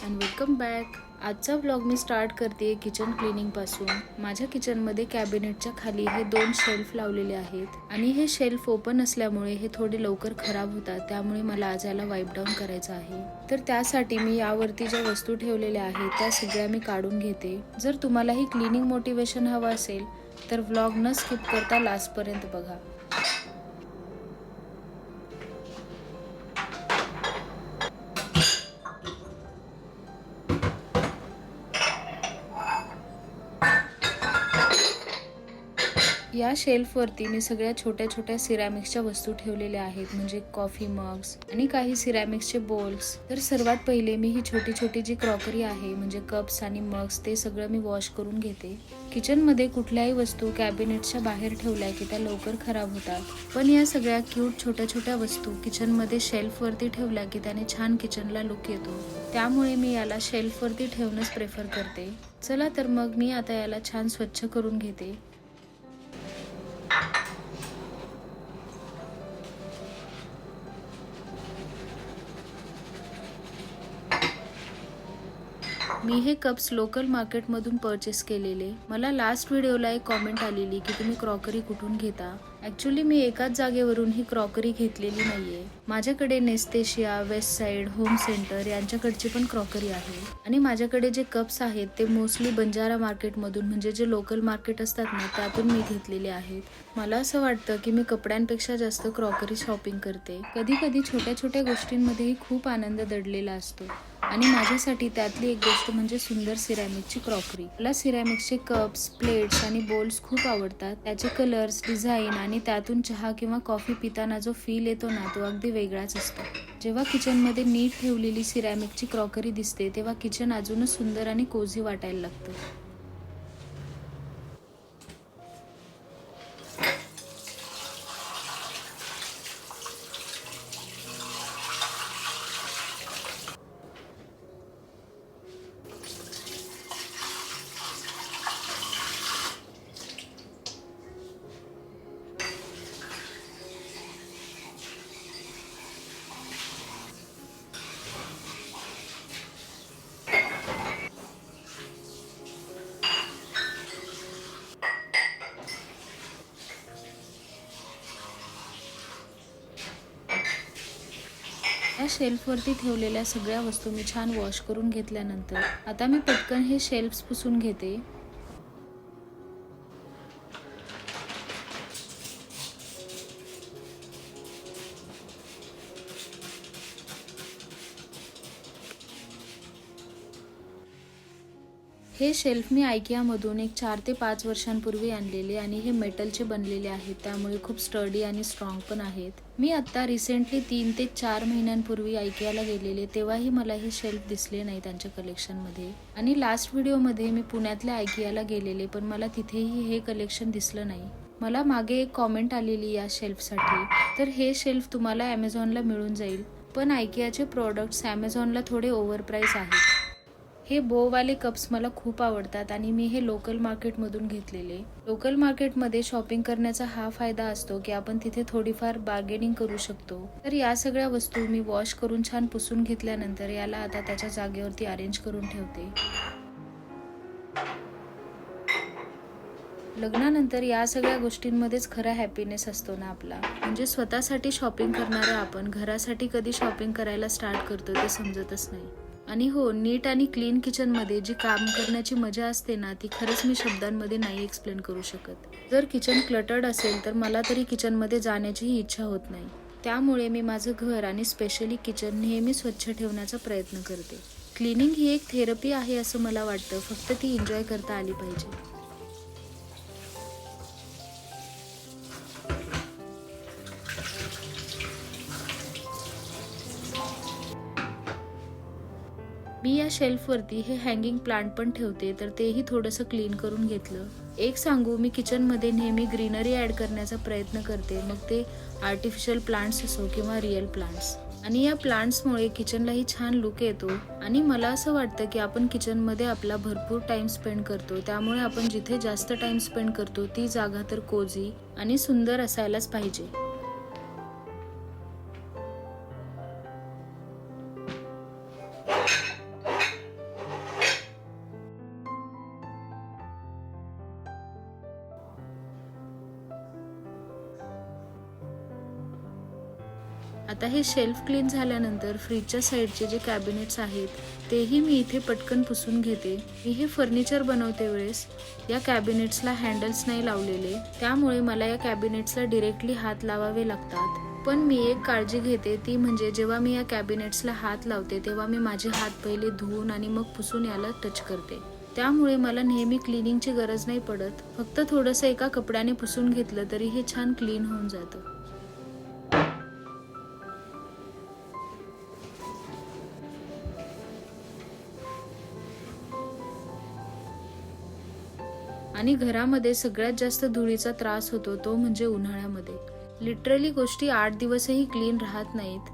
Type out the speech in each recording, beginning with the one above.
And welcome back. आजचा vlog मी start करते kitchen क्लिनिंगपासून. माझ्या किचनमध्ये कॅबिनेटच्या खाली हे 2 शेल्फ लावलेले आहेत आणि हे शेल्फ ओपन असल्यामुळे हे थोडे लवकर खराब होतात, त्यामुळे मला आज याला वाईप डाऊन करायचं आहे. तर त्यासाठी मी यावरती ज्या वस्तू ठेवलेल्या आहेत त्या सगळ्या मी काढून घेते. जर तुम्हालाही क्लिनिंग मोटिवेशन हवं असेल तर व्लॉग न स्किप करता लास्टपर्यंत बघा. या शेल्फवरती मी सगळ्या छोट्या छोट्या सिरॅमिक्सच्या वस्तू ठेवलेल्या आहेत, म्हणजे कॉफी मग्स आणि काही सिरॅमिक्सचे बोल्स. तर सर्वात पहिले मी ही छोटी छोटी जी क्रॉकरी आहे म्हणजे कप्स आणि मग्स ते सगळं मी वॉश करून घेते. किचनमध्ये कुठल्याही वस्तू कॅबिनेटच्या बाहेर ठेवल्या की त्या लवकर खराब होतात, पण या सगळ्या क्यूट छोट्या छोट्या वस्तू किचनमध्ये शेल्फवरती ठेवल्या की त्याने छान किचनला लुक येतो. त्यामुळे मी याला शेल्फवरती ठेवणंच प्रेफर करते. चला तर मग मी आता याला छान स्वच्छ करून घेते. मी हे कप्स लोकल मार्केटमधून परचेस केलेले. मला लास्ट व्हिडिओला एक कॉमेंट आलेली की तुम्ही क्रॉकरी कुठून घेता. ॲक्च्युली मी एकाच जागेवरून ही क्रॉकरी घेतलेली नाहीये. माझ्याकडे नेस्तेशिया, वेस्ट साईड, होम सेंटर यांच्याकडची पण क्रॉकरी आहे आणि माझ्याकडे जे कप्स आहेत ते मोस्टली बंजारा मार्केटमधून म्हणजे जे लोकल मार्केट असतात ना त्यातून मी घेतलेले आहेत. मला असं वाटतं की मी कपड्यांपेक्षा जास्त क्रॉकरी शॉपिंग करते. कधी कधी छोट्या छोट्या गोष्टींमध्येही खूप आनंद दडलेला असतो आणि माझ्यासाठी त्यातली एक गोष्ट म्हणजे सुंदर सिरॅमिकची क्रॉकरी. मला सिरॅमिकचे कप्स, प्लेट्स आणि बोल्स खूप आवडतात. त्याचे कलर्स, डिझाईन आणि त्यातून चहा किंवा कॉफी पिताना जो फील येतो ना तो अगदी वेगळाच असतो. जेव्हा किचनमध्ये नीट ठेवलेली सिरॅमिकची क्रॉकरी दिसते तेव्हा किचन अजूनच सुंदर आणि कोझी वाटायला लागतं. या शेल्फवरती ठेवलेल्या सगळ्या वस्तू मी छान वॉश करून घेतल्यानंतर आता मी पटकन हे शेल्फ्स पुसून घेते. हे शेल्फ मी आयकियामधून एक 4 ते 5 वर्षांपूर्वी आणलेले आणि हे मेटलचे बनलेले आहेत, त्यामुळे खूप स्टर्डी आणि स्ट्रॉंग पण आहेत. मी आत्ता रिसेंटली 3 ते 4 महिन्यांपूर्वी आयकियाला गेलेले, तेव्हाही मला हे शेल्फ दिसले नाही त्यांच्या कलेक्शनमध्ये. आणि लास्ट व्हिडिओमध्ये मी पुण्यातल्या आयकियाला गेलेले, पण मला तिथेही हे कलेक्शन दिसलं नाही. मला मागे एक कॉमेंट आलेली या शेल्फसाठी. तर हे शेल्फ तुम्हाला ॲमेझॉनला मिळून जाईल, पण आयकियाचे प्रोडक्ट्स ॲमेझॉनला थोडे ओव्हर प्राईस आहेत. हे बोवाले कप्स मला खूप आवडतात आणि मी हे लोकल मार्केटमधून घेतलेले. लोकल मार्केटमध्ये शॉपिंग करण्याचा हा फायदा असतो की आपण तिथे थोडीफार बार्गेनिंग करू शकतो. तर या सगळ्या वस्तू मी वॉश करून छान पुसून घेतल्यानंतर याला आता त्याच्या जागेवरती अरेंज करून ठेवते. लग्नानंतर या सगळ्या गोष्टींमध्येच खरा हॅपीनेस असतो ना आपला. म्हणजे स्वतःसाठी शॉपिंग करणारे आपण घरासाठी कधी शॉपिंग करायला स्टार्ट करतो ते समजतच नाही. आणि हो, नीट आणि क्लीन किचनमध्ये जी काम करण्याची मजा असते ना ती खरंच मी शब्दांमध्ये नाही एक्सप्लेन करू शकत. जर किचन क्लटर्ड असेल तर मला तरी किचनमध्ये जाण्याचीही इच्छा होत नाही. त्यामुळे मी माझं घर आणि स्पेशली किचन नेहमी स्वच्छ ठेवण्याचा प्रयत्न करते. क्लिनिंग ही एक थेरपी आहे असं मला वाटतं, फक्त ती एन्जॉय करता आली पाहिजे. मी या शेल्फवरती हे हँगिंग प्लांट पण ठेवते, तर तेही थोडंसं क्लीन करून घेतलं. एक सांगू, मी किचनमध्ये नेहमी ग्रीनरी ॲड करण्याचा प्रयत्न करते, मग ते आर्टिफिशियल प्लांट्स असो किंवा रिअल प्लांट्स. आणि या प्लांट्समुळे किचनलाही छान लुक येतो आणि मला असं वाटतं की आपण किचनमध्ये आपला भरपूर टाइम स्पेंड करतो, त्यामुळे आपण जिथे जास्त टाइम स्पेंड करतो ती जागा तर कोझी आणि सुंदर असायलाच पाहिजे. आता हे शेल्फ क्लीन झाल्यानंतर फ्रीजच्या साईडचे जे कॅबिनेट्स आहेत तेही मी इथे पटकन पुसून घेते. मी हे फर्निचर बनवते वेळेस या कॅबिनेट्सला हँडल्स नाही लावलेले, त्यामुळे मला या कॅबिनेट्सला डिरेक्टली हात लावावे लागतात. पण मी एक काळजी घेते, ती म्हणजे जेव्हा मी या कॅबिनेट्सला हात लावते तेव्हा मी माझे हात पहिले धुवून आणि मग पुसून याला टच करते. त्यामुळे मला नेहमी क्लिनिंगची गरज नाही पडत. फक्त थोडंसं एका कपड्याने पुसून घेतलं तरी हे छान क्लीन होऊन जातं. आणि घरामध्ये सगळ्यात जास्त धुळीचा त्रास होतो तो म्हणजे उन्हाळ्यामध्ये. लिटरली गोष्टी 8 दिवसही क्लीन राहत नाहीत.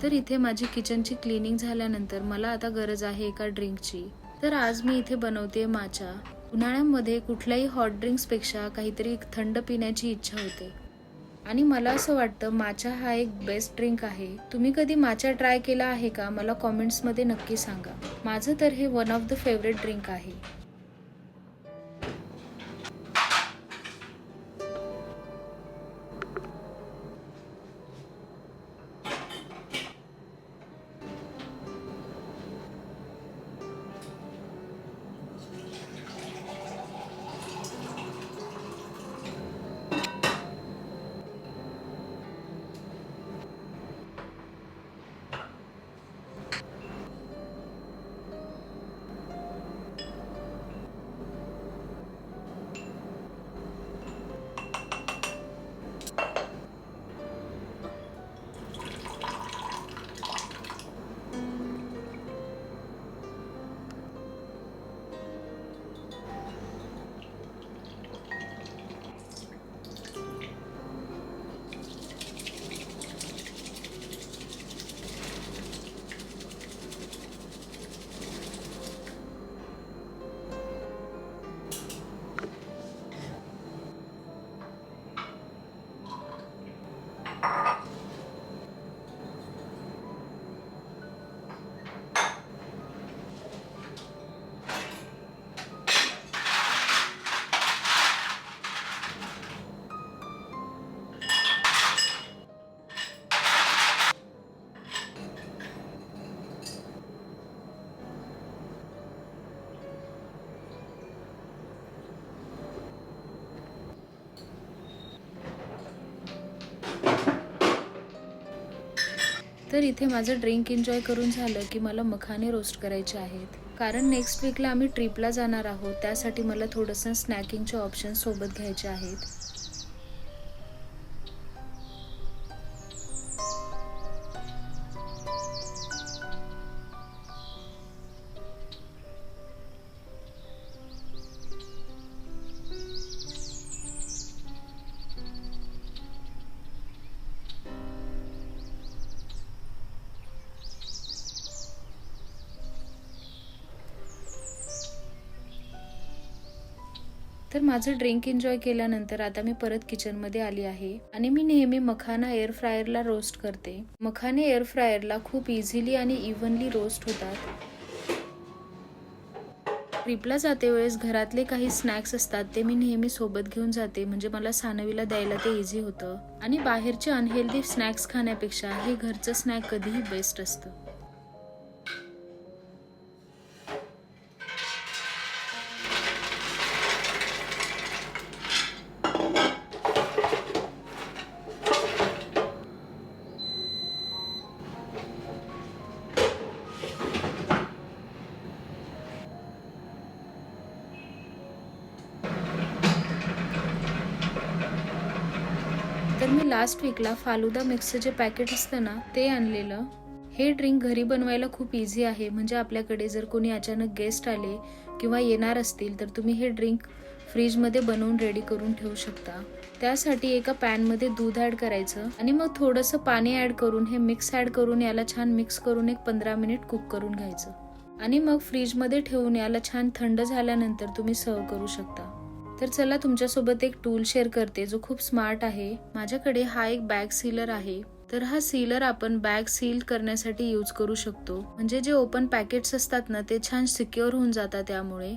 तर इथे माझी किचनची क्लिनिंग झाल्यानंतर मला आता गरज आहे एका ड्रिंकची. तर आज मी इथे बनवते माचा. उन्हाळ्यामध्ये कुठल्याही हॉट ड्रिंक्सपेक्षा काहीतरी थंड पिण्याची इच्छा होते आणि मला असं वाटतं माचा हा एक बेस्ट ड्रिंक आहे. तुम्ही कधी माचा ट्राय केला आहे का? मला कॉमेंट्समध्ये नक्की सांगा. माझं तर हे one of the favourite drink आहे. तर इथे माझं ड्रिंक एन्जॉय करून झालं की मला मखाने रोस्ट करायचे आहेत. कारण नेक्स्ट वीकला आम्ही ट्रिपला जाणार आहोत, त्यासाठी मला थोडंसं स्नॅकिंगचे ऑप्शन सोबत घ्यायचे आहेत. तर माझं ड्रिंक एन्जॉय केल्यानंतर आता मी परत किचनमध्ये आली आहे आणि मी नेहमी मखाना एअर फ्रायरला रोस्ट करते. मखाने एअर फ्रायरला खूप इझिली आणि इव्हनली रोस्ट होतात. ट्रिपला जाते वेळेस घरातले काही स्नॅक्स असतात ते मी नेहमी सोबत घेऊन जाते, म्हणजे मला सानवीला द्यायला ते इझी होतं. आणि बाहेरचे अनहेल्दी स्नॅक्स खाण्यापेक्षा हे घरचं स्नॅक कधीही बेस्ट असतं. तर मी लास्ट वीकला फालुदा मिक्सचं जे पॅकेट असतं ना ते आणलेलं. हे ड्रिंक घरी बनवायला खूप इझी आहे, म्हणजे आपल्याकडे जर कोणी अचानक गेस्ट आले किंवा येणार असतील तर तुम्ही हे ड्रिंक फ्रीजमध्ये बनवून रेडी करून ठेवू शकता. त्यासाठी एका पॅनमध्ये दूध ॲड करायचं आणि मग थोडंसं पाणी ॲड करून हे मिक्स ॲड करून याला छान मिक्स करून एक 15 मिनिट कुक करून घ्यायचं आणि मग फ्रीजमध्ये ठेवून याला छान थंड झाल्यानंतर तुम्ही सर्व करू शकता. तर चला तुमच्यासोबत एक टूल शेअर करते जो खूप स्मार्ट आहे. माझ्याकडे हा एक बॅग सीलर आहे. तर हा सीलर आपण बॅग सील करण्यासाठी यूज करू शकतो. म्हणजे जे ओपन पॅकेट्स असतात ना ते छान सिक्युअर होऊन जातात त्यामुळे.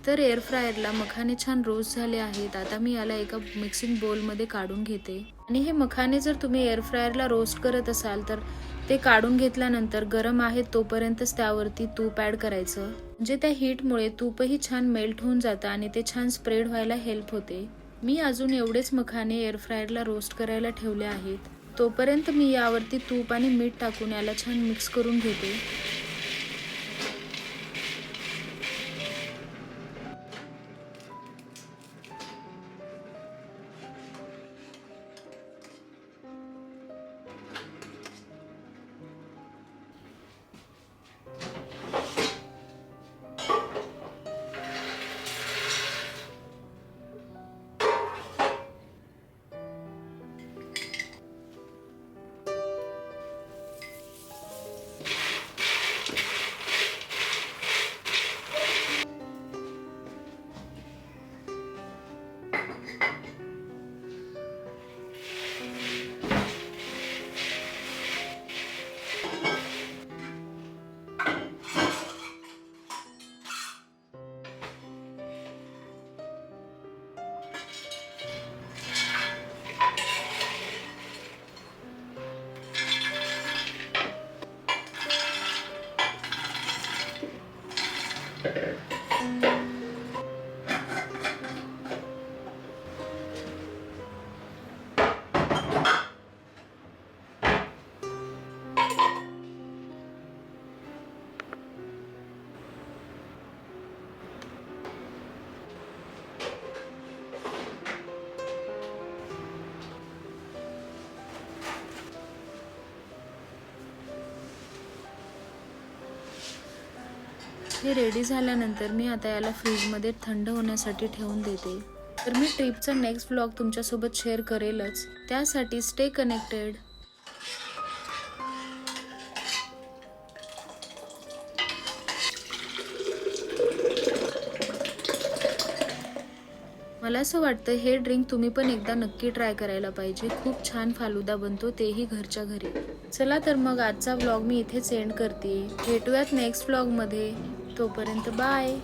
तर एअर फ्रायरला मखाने छान रोस्ट झाले आहेत. आता मी याला एका मिक्सिंग बोलमध्ये काढून घेते. आणि हे मखाने जर तुम्ही एअर फ्रायरला रोस्ट करत असाल तर ते काढून घेतल्यानंतर गरम आहेत तोपर्यंतच त्यावरती तूप ॲड करायचं. म्हणजे त्या हीटमुळे तूपही छान मेल्ट होऊन जातं आणि ते छान स्प्रेड व्हायला हेल्प होते. मी अजून एवढेच मखाने एअर फ्रायरला रोस्ट करायला ठेवले आहेत. तोपर्यंत मी यावरती तूप आणि मीठ टाकून याला छान मिक्स करून घेते. हे रेडी झाल्यानंतर मी आता याला फ्रीजमध्ये थंड होण्यासाठी ठेवून देते. तर मी ट्रिपचा नेक्स्ट व्लॉग तुमच्यासोबत शेअर करेलच. त्यासाठी स्टे कनेक्टेड. मला असं वाटतं हे ड्रिंक तुम्ही पण एकदा नक्की ट्राय करायला पाहिजे. खूप छान फालुदा बनतो, तेही घरच्या घरी. चला तर मग आजचा व्लॉग मी इथेच एंड करते. भेटूयात नेक्स्ट व्लॉगमध्ये. तोपर्यंत बाय.